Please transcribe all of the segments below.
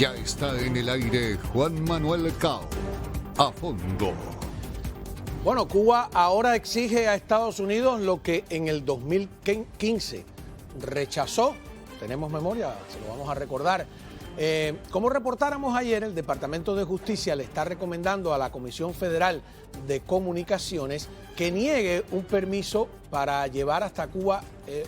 Ya está en el aire Juan Manuel Cao. A fondo. Bueno, Cuba ahora exige a Estados Unidos lo que en el 2015 rechazó. Tenemos memoria, se lo vamos a recordar. Como reportáramos ayer, el Departamento de Justicia le está recomendando a la Comisión Federal de Comunicaciones que niegue un permiso para llevar hasta Cuba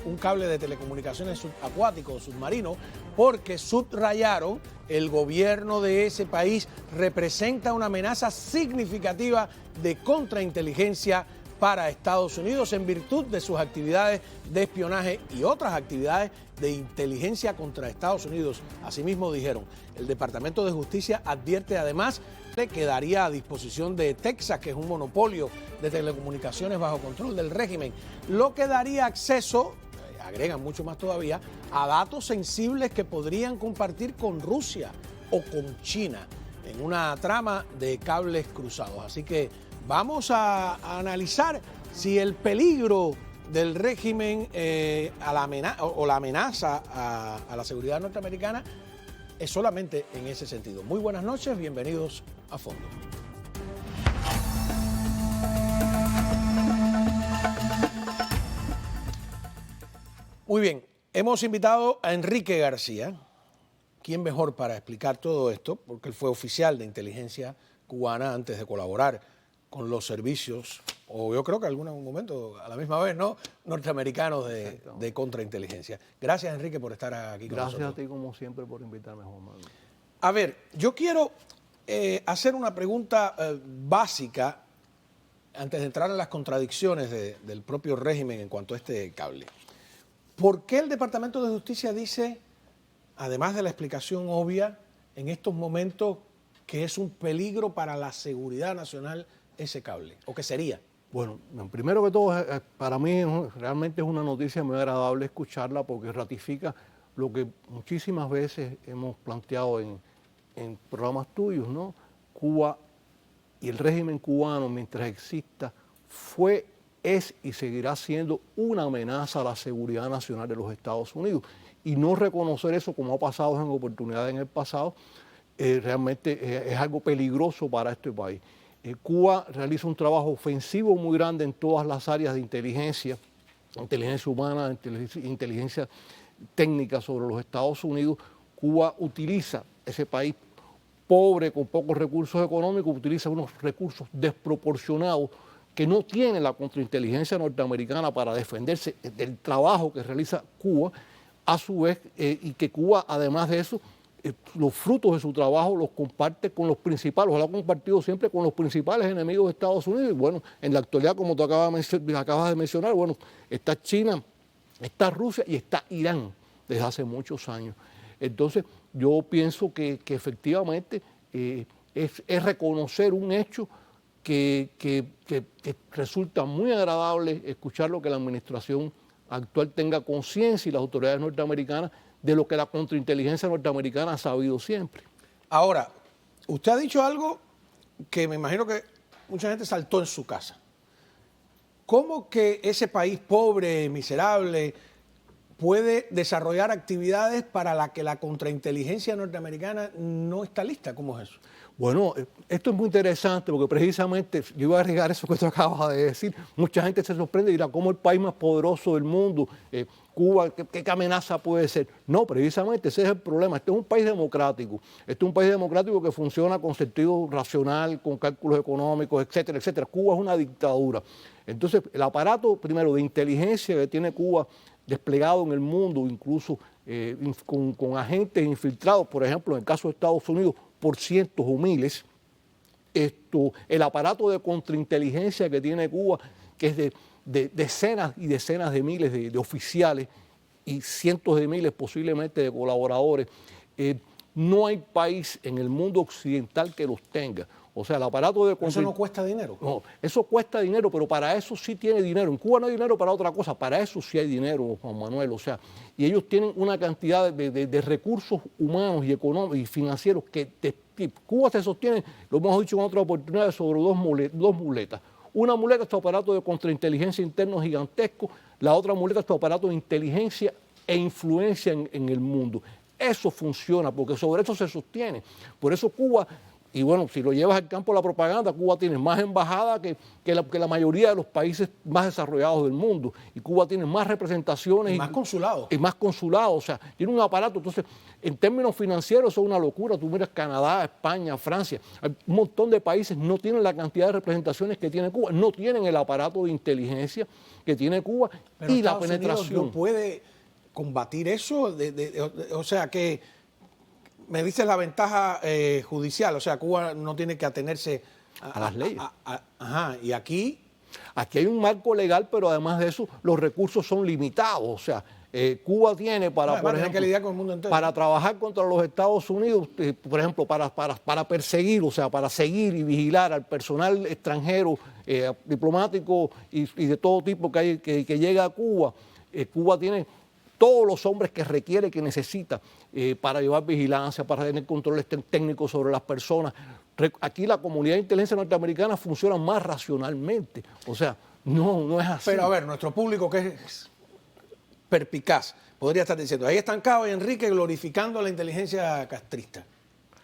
un cable de telecomunicaciones subacuático o submarino, porque subrayaron el gobierno de ese país representa una amenaza significativa de contrainteligencia para Estados Unidos en virtud de sus actividades de espionaje y otras actividades de inteligencia contra Estados Unidos. Asimismo dijeron, el Departamento de Justicia advierte además que quedaría a disposición de Texas, que es un monopolio de telecomunicaciones bajo control del régimen, lo que daría acceso, agregan mucho más todavía, a datos sensibles que podrían compartir con Rusia o con China en una trama de cables cruzados. Así que vamos a analizar si el peligro del régimen la amenaza a la seguridad norteamericana es solamente en ese sentido. Muy buenas noches, bienvenidos a Fondo. Muy bien, hemos invitado a Enrique García. ¿Quién mejor para explicar todo esto? Porque él fue oficial de inteligencia cubana antes de colaborar con los servicios, o yo creo que en algún momento, a la misma vez, ¿no?, norteamericanos de contrainteligencia. Gracias, Enrique, por estar aquí con nosotros. Gracias a ti, como siempre, por invitarme, Juan Manuel. A ver, yo quiero hacer una pregunta básica antes de entrar en las contradicciones del propio régimen en cuanto a este cable. ¿Por qué el Departamento de Justicia dice, además de la explicación obvia, en estos momentos que es un peligro para la seguridad nacional ese cable? ¿O qué sería? Bueno, primero que todo, para mí realmente es una noticia muy agradable escucharla porque ratifica lo que muchísimas veces hemos planteado en programas tuyos, ¿no? Cuba y el régimen cubano, mientras exista, fue, es y seguirá siendo una amenaza a la seguridad nacional de los Estados Unidos. Y no reconocer eso, como ha pasado en oportunidades en el pasado, realmente es algo peligroso para este país. Cuba realiza un trabajo ofensivo muy grande en todas las áreas de inteligencia humana, inteligencia técnica sobre los Estados Unidos. Cuba utiliza, ese país pobre, con pocos recursos económicos, utiliza unos recursos desproporcionados que no tiene la contrainteligencia norteamericana para defenderse del trabajo que realiza Cuba, a su vez, y que Cuba, además de eso, los frutos de su trabajo los comparte con los principales, los ha compartido siempre con los principales enemigos de Estados Unidos. Y bueno, en la actualidad, como tú acabas de mencionar, bueno, está China, está Rusia y está Irán desde hace muchos años. Entonces, yo pienso que efectivamente es reconocer un hecho que resulta muy agradable escuchar lo que la administración actual tenga conciencia y las autoridades norteamericanas de lo que la contrainteligencia norteamericana ha sabido siempre. Ahora, usted ha dicho algo que me imagino que mucha gente saltó en su casa. ¿Cómo que ese país pobre, miserable, puede desarrollar actividades para las que la contrainteligencia norteamericana no está lista? ¿Cómo es eso? Bueno, esto es muy interesante porque precisamente yo iba a arriesgar eso que tú acabas de decir. Mucha gente se sorprende y dirá, ¿cómo el país más poderoso del mundo, Cuba, qué amenaza puede ser? No, precisamente ese es el problema. Este es un país democrático. Este es un país democrático que funciona con sentido racional, con cálculos económicos, etcétera, etcétera. Cuba es una dictadura. Entonces, el aparato, primero, de inteligencia que tiene Cuba desplegado en el mundo, incluso con agentes infiltrados, por ejemplo, en el caso de Estados Unidos, por cientos o miles, el aparato de contrainteligencia que tiene Cuba, que es de decenas y decenas de miles de oficiales y cientos de miles posiblemente de colaboradores, no hay país en el mundo occidental que los tenga. O sea, el aparato de... ¿Eso no cuesta dinero? No, eso cuesta dinero, pero para eso sí tiene dinero. En Cuba no hay dinero para otra cosa, para eso sí hay dinero, Juan Manuel. O sea, y ellos tienen una cantidad de recursos humanos y económicos y financieros que Cuba se sostiene, lo hemos dicho en otras oportunidades, sobre dos muletas. Una muleta es tu aparato de contrainteligencia interno gigantesco, la otra muleta es tu aparato de inteligencia e influencia en el mundo. eso funciona, porque sobre eso se sostiene. Por eso Cuba, y bueno, si lo llevas al campo de la propaganda, Cuba tiene más embajadas que la mayoría de los países más desarrollados del mundo. Y Cuba tiene más representaciones. Y más consulados. Y más consulados. O sea, tiene un aparato. Entonces, en términos financieros, eso es una locura. Tú miras Canadá, España, Francia. Un montón de países no tienen la cantidad de representaciones que tiene Cuba. No tienen el aparato de inteligencia que tiene Cuba. Pero y la Estados Unidos penetración. no puede combatir eso. O sea, que me dices la ventaja judicial. O sea, Cuba no tiene que atenerse a las leyes. Ajá, y aquí... Aquí hay un marco legal, pero además de eso, los recursos son limitados. O sea, Cuba tiene para, por ejemplo, que lidiar con el mundo entero. Para trabajar contra los Estados Unidos, por ejemplo, para perseguir, o sea, para seguir y vigilar al personal extranjero, diplomático y de todo tipo que llega a Cuba. Cuba tiene todos los hombres que requiere, que necesita para llevar vigilancia, para tener controles técnicos sobre las personas. Aquí la comunidad de inteligencia norteamericana funciona más racionalmente. O sea, no es así. Pero a ver, nuestro público que es perpicaz podría estar diciendo, ahí están Cabo y Enrique glorificando la inteligencia castrista.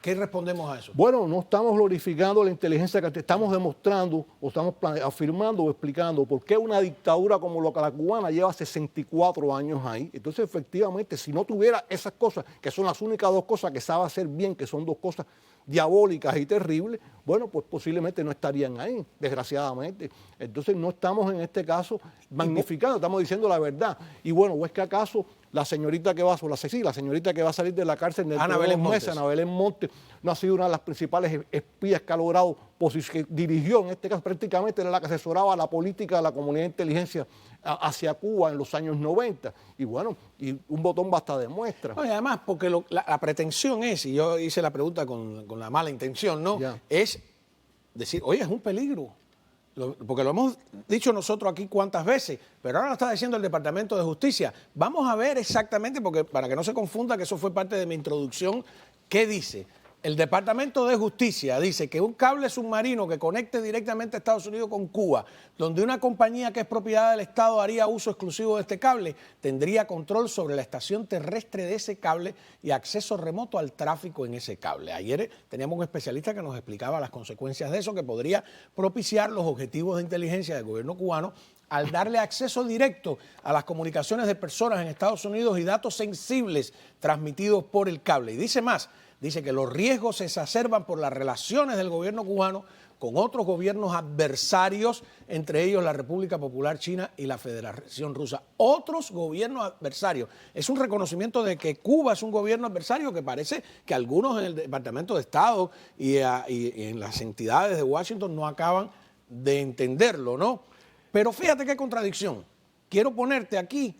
¿Qué respondemos a eso? Bueno, no estamos glorificando la inteligencia castrista, estamos demostrando o estamos afirmando o explicando por qué una dictadura como la cubana lleva 64 años ahí. Entonces, efectivamente, si no tuviera esas cosas, que son las únicas dos cosas que sabe hacer bien, que son dos cosas diabólicas y terribles, bueno, pues posiblemente no estarían ahí, desgraciadamente. Entonces no estamos en este caso magnificando, estamos diciendo la verdad. Y bueno, ¿o es que acaso la señorita que va a salir de la cárcel dentro de 2 meses, Ana Belén Montes, no ha sido una de las principales espías que ha logrado, que dirigió en este caso prácticamente, era la que asesoraba la política de la comunidad de inteligencia hacia Cuba en los años 90? Y bueno, y un botón basta de muestra. No, y además, porque la pretensión es, y yo hice la pregunta con la mala intención, ¿no? Ya. Es decir, oye, es un peligro. Porque lo hemos dicho nosotros aquí cuántas veces, pero ahora lo está diciendo el Departamento de Justicia. Vamos a ver exactamente, porque para que no se confunda, que eso fue parte de mi introducción, ¿qué dice? El Departamento de Justicia dice que un cable submarino que conecte directamente a Estados Unidos con Cuba, donde una compañía que es propiedad del Estado haría uso exclusivo de este cable, tendría control sobre la estación terrestre de ese cable y acceso remoto al tráfico en ese cable. Ayer teníamos un especialista que nos explicaba las consecuencias de eso, que podría propiciar los objetivos de inteligencia del gobierno cubano al darle acceso directo a las comunicaciones de personas en Estados Unidos y datos sensibles transmitidos por el cable. Y dice más, dice que los riesgos se exacerban por las relaciones del gobierno cubano con otros gobiernos adversarios, entre ellos la República Popular China y la Federación Rusa. Otros gobiernos adversarios. Es un reconocimiento de que Cuba es un gobierno adversario que parece que algunos en el Departamento de Estado y en las entidades de Washington no acaban de entenderlo, ¿no? Pero fíjate qué contradicción. Quiero ponerte aquí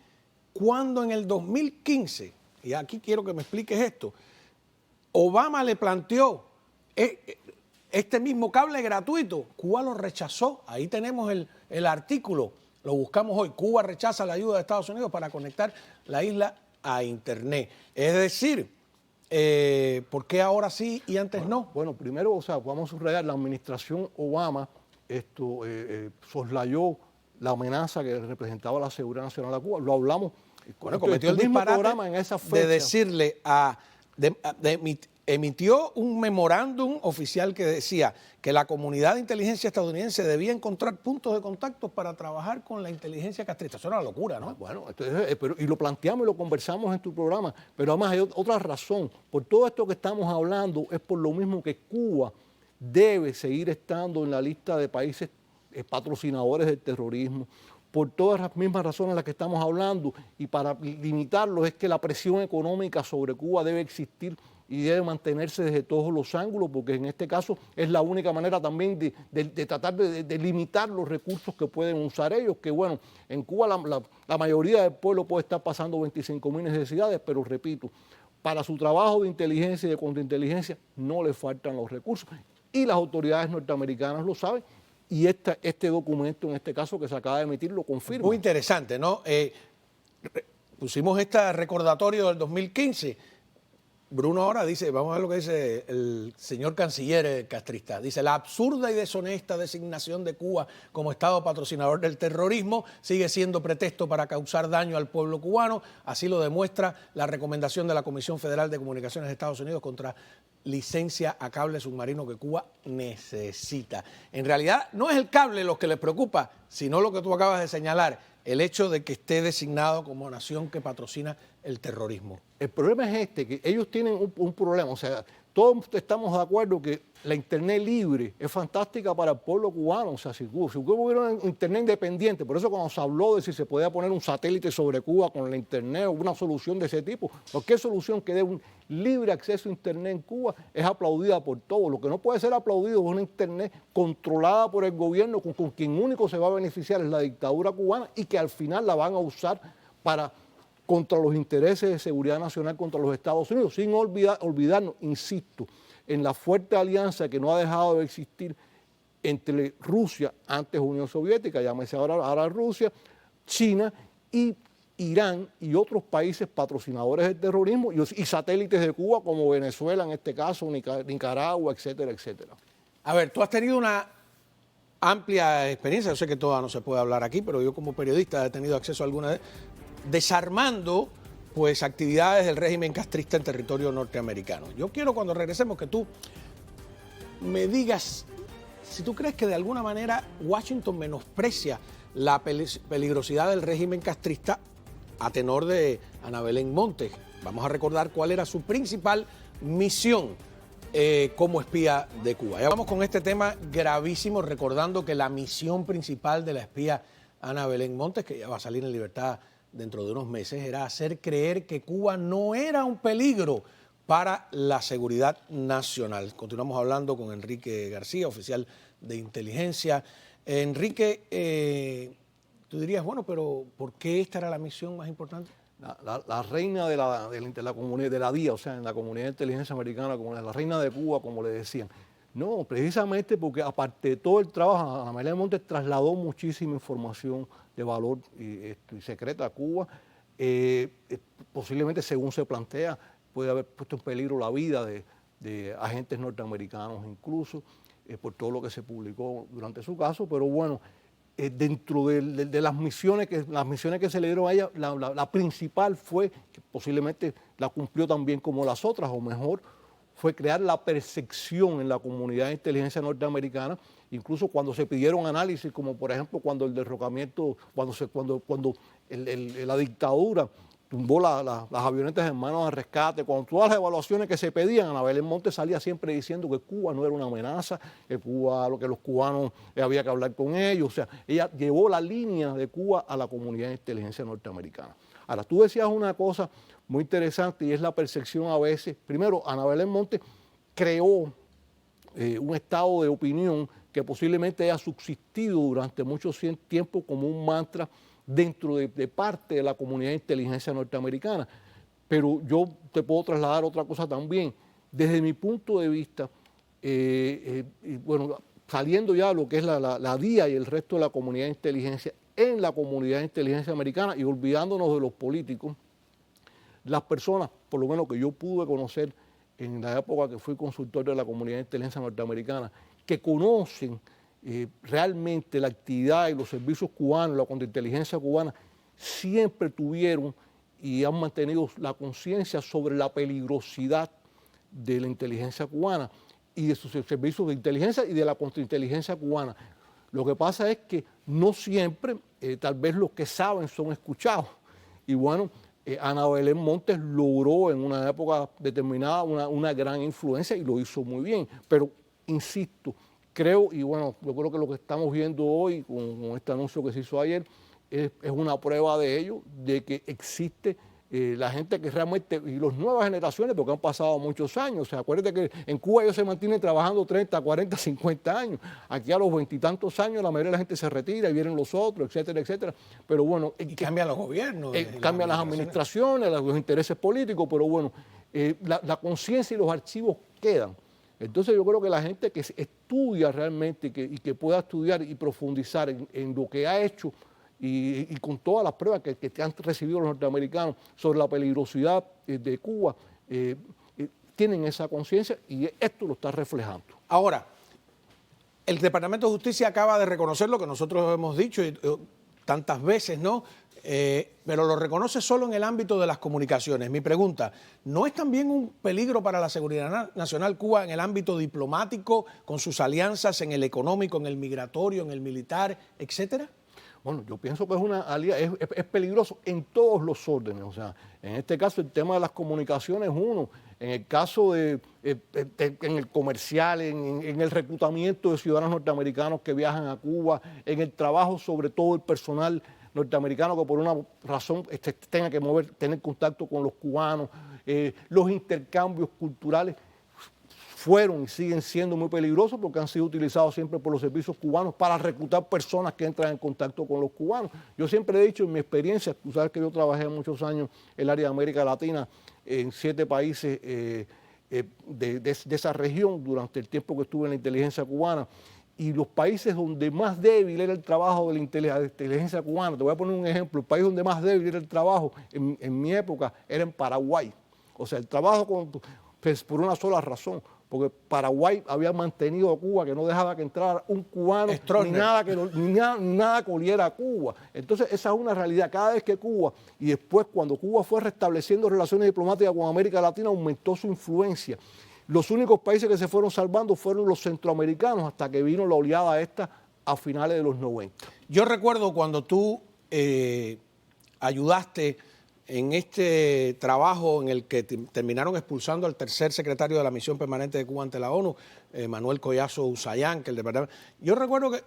cuando en el 2015, y aquí quiero que me expliques esto, Obama le planteó este mismo cable gratuito. Cuba lo rechazó. Ahí tenemos el artículo. Lo buscamos hoy. Cuba rechaza la ayuda de Estados Unidos para conectar la isla a Internet. Es decir, ¿por qué ahora sí y antes no? Bueno, primero, o sea, vamos a subrayar, la administración Obama soslayó la amenaza que representaba la seguridad nacional a Cuba. Lo hablamos. Bueno, cometió el disparate en esa fecha de decirle emitió un memorándum oficial que decía que la comunidad de inteligencia estadounidense debía encontrar puntos de contacto para trabajar con la inteligencia castrista. Eso era una locura, ¿no? Bueno, entonces, y lo planteamos y lo conversamos en tu programa, pero además hay otra razón. Por todo esto que estamos hablando es por lo mismo que Cuba debe seguir estando en la lista de países patrocinadores del terrorismo. Por todas las mismas razones de las que estamos hablando, y para limitarlo es que la presión económica sobre Cuba debe existir y debe mantenerse desde todos los ángulos, porque en este caso es la única manera también de tratar de limitar los recursos que pueden usar ellos, que bueno, en Cuba la mayoría del pueblo puede estar pasando 25.000 necesidades, pero repito, para su trabajo de inteligencia y de contrainteligencia no le faltan los recursos, y las autoridades norteamericanas lo saben, y este documento, en este caso que se acaba de emitir, lo confirma. Muy interesante, ¿no? Pusimos este recordatorio del 2015. Bruno ahora dice, vamos a ver lo que dice el señor canciller castrista. Dice, la absurda y deshonesta designación de Cuba como Estado patrocinador del terrorismo sigue siendo pretexto para causar daño al pueblo cubano. Así lo demuestra la recomendación de la Comisión Federal de Comunicaciones de Estados Unidos contra licencia a cable submarino que Cuba necesita. En realidad no es el cable lo que les preocupa, sino lo que tú acabas de señalar, el hecho de que esté designado como nación que patrocina el terrorismo. El problema es que ellos tienen un problema, o sea, todos estamos de acuerdo que la Internet libre es fantástica para el pueblo cubano, o sea, si Cuba hubiera un Internet independiente, por eso cuando se habló de si se podía poner un satélite sobre Cuba con la Internet o una solución de ese tipo, cualquier solución que dé un libre acceso a Internet en Cuba es aplaudida por todos. Lo que no puede ser aplaudido es una Internet controlada por el gobierno, con quien único se va a beneficiar es la dictadura cubana y que al final la van a usar contra los intereses de seguridad nacional contra los Estados Unidos, sin olvidarnos, insisto, en la fuerte alianza que no ha dejado de existir entre Rusia, antes Unión Soviética, llámese ahora Rusia, China y Irán y otros países patrocinadores del terrorismo y satélites de Cuba como Venezuela en este caso, Nicaragua, etcétera, etcétera. A ver, tú has tenido una amplia experiencia, yo sé que toda no se puede hablar aquí, pero yo como periodista he tenido acceso a alguna de desarmando pues actividades del régimen castrista en territorio norteamericano. Yo quiero cuando regresemos que tú me digas si tú crees que de alguna manera Washington menosprecia la peligrosidad del régimen castrista a tenor de Ana Belén Montes. Vamos a recordar cuál era su principal misión como espía de Cuba. Ya vamos con este tema gravísimo, recordando que la misión principal de la espía Ana Belén Montes, que ya va a salir en libertad dentro de unos meses, era hacer creer que Cuba no era un peligro para la seguridad nacional. Continuamos hablando con Enrique García, oficial de inteligencia. Enrique, tú dirías, bueno, pero ¿por qué esta era la misión más importante? La reina de la comunidad, de la DIA, o sea, en la comunidad de inteligencia americana, como la reina de Cuba, como le decían. No, precisamente porque aparte de todo el trabajo, Ana Belén Montes trasladó muchísima información de valor y secreta a Cuba. Posiblemente, según se plantea, puede haber puesto en peligro la vida de agentes norteamericanos incluso, por todo lo que se publicó durante su caso, pero bueno, dentro de las misiones que se le dieron a ella, la principal fue, que posiblemente la cumplió tan bien como las otras, o mejor, fue crear la percepción en la comunidad de inteligencia norteamericana, incluso cuando se pidieron análisis, como por ejemplo cuando el derrocamiento, cuando la dictadura tumbó las avionetas en manos de rescate, cuando todas las evaluaciones que se pedían, Ana Belén Montes salía siempre diciendo que Cuba no era una amenaza, que los cubanos había que hablar con ellos, o sea, ella llevó la línea de Cuba a la comunidad de inteligencia norteamericana. Ahora, tú decías una cosa muy interesante y es la percepción a veces. Primero, Ana Belén Montes creó un estado de opinión que posiblemente haya subsistido durante mucho tiempo como un mantra dentro de parte de la comunidad de inteligencia norteamericana. Pero yo te puedo trasladar otra cosa también. Desde mi punto de vista, bueno, saliendo ya de lo que es la DIA y el resto de la comunidad de inteligencia, en la comunidad de inteligencia americana y olvidándonos de los políticos, las personas, por lo menos que yo pude conocer en la época que fui consultor de la comunidad de inteligencia norteamericana, que conocen realmente la actividad y los servicios cubanos, la contrainteligencia cubana, siempre tuvieron y han mantenido la conciencia sobre la peligrosidad de la inteligencia cubana y de sus servicios de inteligencia y de la contrainteligencia cubana. Lo que pasa es que no siempre, tal vez los que saben son escuchados. Y bueno, Ana Belén Montes logró en una época determinada una gran influencia y lo hizo muy bien. Pero, insisto, creo, y bueno, yo creo que lo que estamos viendo hoy con este anuncio que se hizo ayer es una prueba de ello, de que existe la gente que realmente, y las nuevas generaciones, porque han pasado muchos años. O sea, acuérdate que en Cuba ellos se mantienen trabajando 30, 40, 50 años. Aquí a los 20 y tantos años la mayoría de la gente se retira y vienen los otros, etcétera, etcétera. Pero bueno... Y cambian los gobiernos. Cambian las administraciones, los intereses políticos, pero bueno, la conciencia y los archivos quedan. Entonces yo creo que la gente que estudia realmente y que pueda estudiar y profundizar en lo que ha hecho y con todas las pruebas que han recibido los norteamericanos sobre la peligrosidad de Cuba, tienen esa conciencia y esto lo está reflejando. Ahora, el Departamento de Justicia acaba de reconocer lo que nosotros hemos dicho tantas veces, ¿no? Pero lo reconoce solo en el ámbito de las comunicaciones. Mi pregunta, ¿no es también un peligro para la seguridad nacional Cuba en el ámbito diplomático, con sus alianzas en el económico, en el migratorio, en el militar, etcétera? Bueno, yo pienso que es peligroso en todos los órdenes. O sea, en este caso el tema de las comunicaciones es uno. En el caso en el comercial, en el reclutamiento de ciudadanos norteamericanos que viajan a Cuba, en el trabajo sobre todo el personal norteamericano que por una razón tenga que tener contacto con los cubanos, los intercambios culturales fueron y siguen siendo muy peligrosos porque han sido utilizados siempre por los servicios cubanos para reclutar personas que entran en contacto con los cubanos. Yo siempre he dicho en mi experiencia, tú sabes que yo trabajé muchos años en el área de América Latina, en 7 países de esa región durante el tiempo que estuve en la inteligencia cubana, y los países donde más débil era el trabajo de la inteligencia cubana, te voy a poner un ejemplo, el país donde más débil era el trabajo en mi época era en Paraguay. O sea, el trabajo pues, por una sola razón, porque Paraguay había mantenido a Cuba, que no dejaba que entrara un cubano, ni nada que oliera a Cuba. Entonces esa es una realidad. Cada vez que Cuba, y después cuando Cuba fue restableciendo relaciones diplomáticas con América Latina, aumentó su influencia. Los únicos países que se fueron salvando fueron los centroamericanos hasta que vino la oleada esta a finales de los 90. Yo recuerdo cuando tú ayudaste en este trabajo en el que terminaron expulsando al tercer secretario de la Misión Permanente de Cuba ante la ONU, Manuel Collazo Usayán, que el departamento... Yo recuerdo que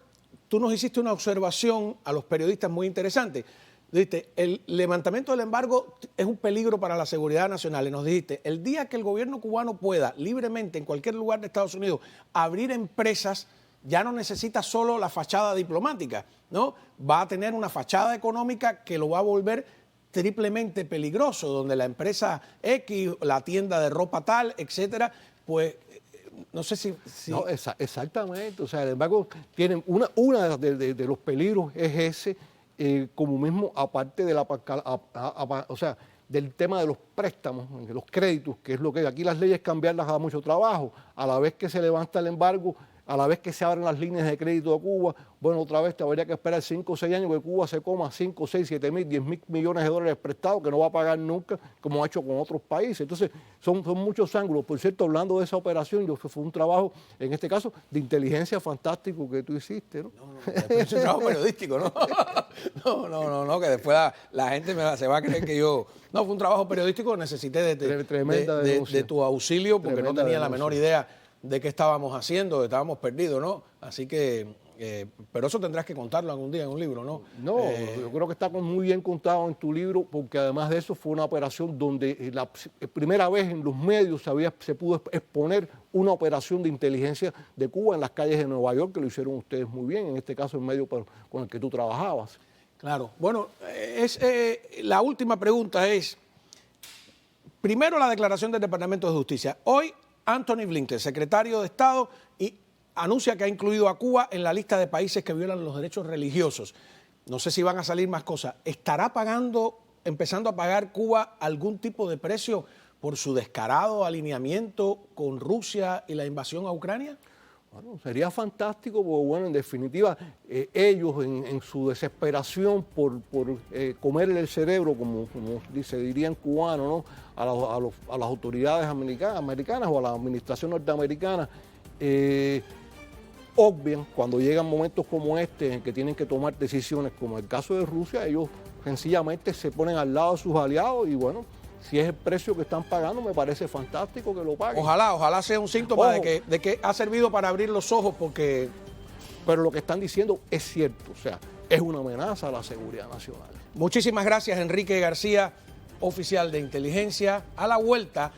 tú nos hiciste una observación a los periodistas muy interesante. Dijiste, el levantamiento del embargo es un peligro para la seguridad nacional. Y nos dijiste, el día que el gobierno cubano pueda libremente en cualquier lugar de Estados Unidos abrir empresas, ya no necesita solo la fachada diplomática, ¿no? Va a tener una fachada económica que lo va a volver triplemente peligroso, donde la empresa X, la tienda de ropa tal, etcétera, pues no sé si... No, exactamente. O sea, el embargo tienen una de los peligros es ese, como mismo aparte de o sea, del tema de los préstamos, de los créditos, que es lo que aquí las leyes cambiarlas da mucho trabajo. A la vez que se levanta el embargo, a la vez que se abren las líneas de crédito de Cuba, bueno, otra vez te habría que esperar 5 o 6 años que Cuba se coma 5, 6, 7 mil, 10 mil millones de dólares prestados que no va a pagar nunca, como ha hecho con otros países. Entonces, son muchos ángulos. Por cierto, hablando de esa operación, fue un trabajo, en este caso, de inteligencia fantástico que tú hiciste, ¿no? Es un trabajo periodístico, ¿no? No, que después la gente se va a creer que yo... No, fue un trabajo periodístico, necesité de tu auxilio porque no tenía la menor idea de qué estábamos haciendo, estábamos perdidos, ¿no? Así que, pero eso tendrás que contarlo algún día en un libro, ¿no? No, yo creo que está muy bien contado en tu libro, porque además de eso fue una operación donde la primera vez en los medios se pudo exponer una operación de inteligencia de Cuba en las calles de Nueva York, que lo hicieron ustedes muy bien, en este caso el medio con el que tú trabajabas. Claro. Bueno, la última pregunta es, primero la declaración del Departamento de Justicia. Hoy Antony Blinken, secretario de Estado, anuncia que ha incluido a Cuba en la lista de países que violan los derechos religiosos. No sé si van a salir más cosas. ¿Estará empezando a pagar Cuba algún tipo de precio por su descarado alineamiento con Rusia y la invasión a Ucrania? Bueno, sería fantástico, porque bueno, en definitiva, ellos en su desesperación por comerle el cerebro, como se diría en cubano, ¿no? a las autoridades americanas o a la administración norteamericana, obvian cuando llegan momentos como este en que tienen que tomar decisiones, como el caso de Rusia, ellos sencillamente se ponen al lado de sus aliados y bueno, si es el precio que están pagando, me parece fantástico que lo paguen. Ojalá sea un síntoma de que ha servido para abrir los ojos, porque... Pero lo que están diciendo es cierto, o sea, es una amenaza a la seguridad nacional. Muchísimas gracias, Enrique García, oficial de inteligencia. A la vuelta...